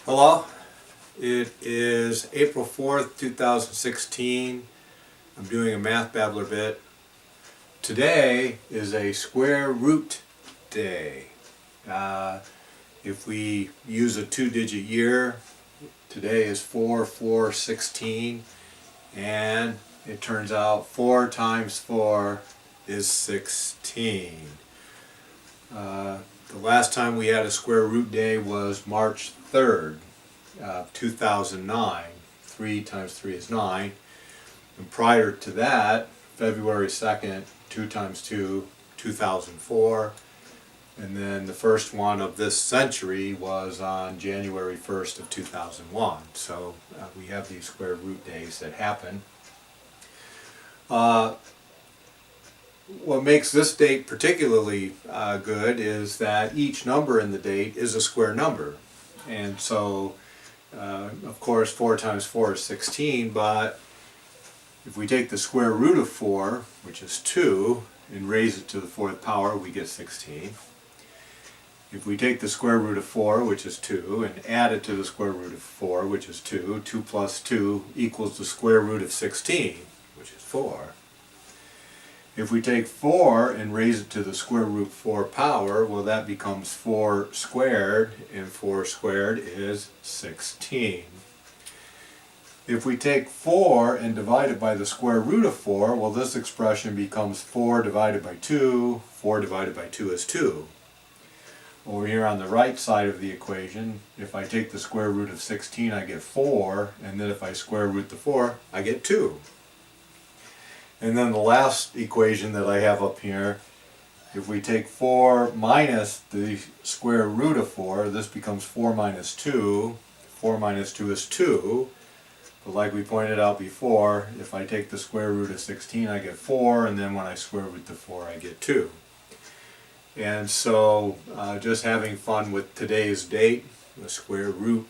Hello, it is April 4th, 2016. I'm doing a MathBabbler bit. Today is a square root day. If we use a two-digit year, today is 4/4/16, and it turns out 4 times 4 is 16. The last time we had a square root day was March 3rd, 2009. 3 times 3 is 9. And prior to that, February 2nd, 2 times 2, 2004. And then the first one of this century was on January 1st of 2001. So we have these square root days that happen. What makes this date particularly good is that each number in the date is a square number. And so, of course, 4 times 4 is 16, but if we take the square root of 4, which is 2, and raise it to the 4th power, we get 16. If we take the square root of 4, which is 2, and add it to the square root of 4, which is 2, 2 plus 2 equals the square root of 16, which is 4. If we take 4 and raise it to the square root 4 power, well, that becomes 4 squared, and 4 squared is 16. If we take 4 and divide it by the square root of 4, well, this expression becomes 4 divided by 2. 4 divided by 2 is 2. Over here on the right side of the equation, if I take the square root of 16, I get 4, and then if I square root the 4, I get 2. And then the last equation that I have up here, if we take 4 minus the square root of 4, this becomes 4 minus 2. 4 minus 2 is 2. But like we pointed out before, if I take the square root of 16, I get 4, and then when I square root the 4, I get 2. And so, just having fun with today's date, the square root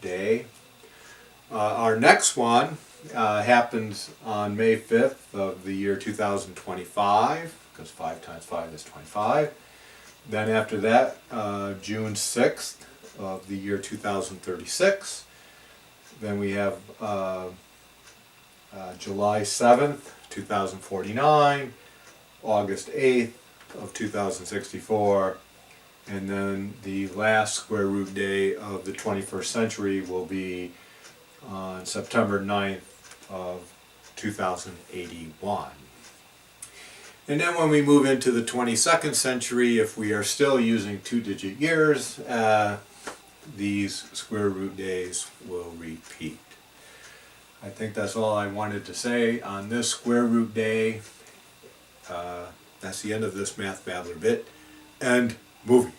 day. Our next one happens on May 5th of the year 2025, because 5 times 5 is 25. Then after that, June 6th of the year 2036. Then we have July 7th, 2049, August 8th of 2064, and then the last square root day of the 21st century will be on September 9th of 2081. And then when we move into the 22nd century, if we are still using two-digit years, these square root days will repeat. I think that's all I wanted to say on this square root day. That's the end of this MathBabbler bit and movie.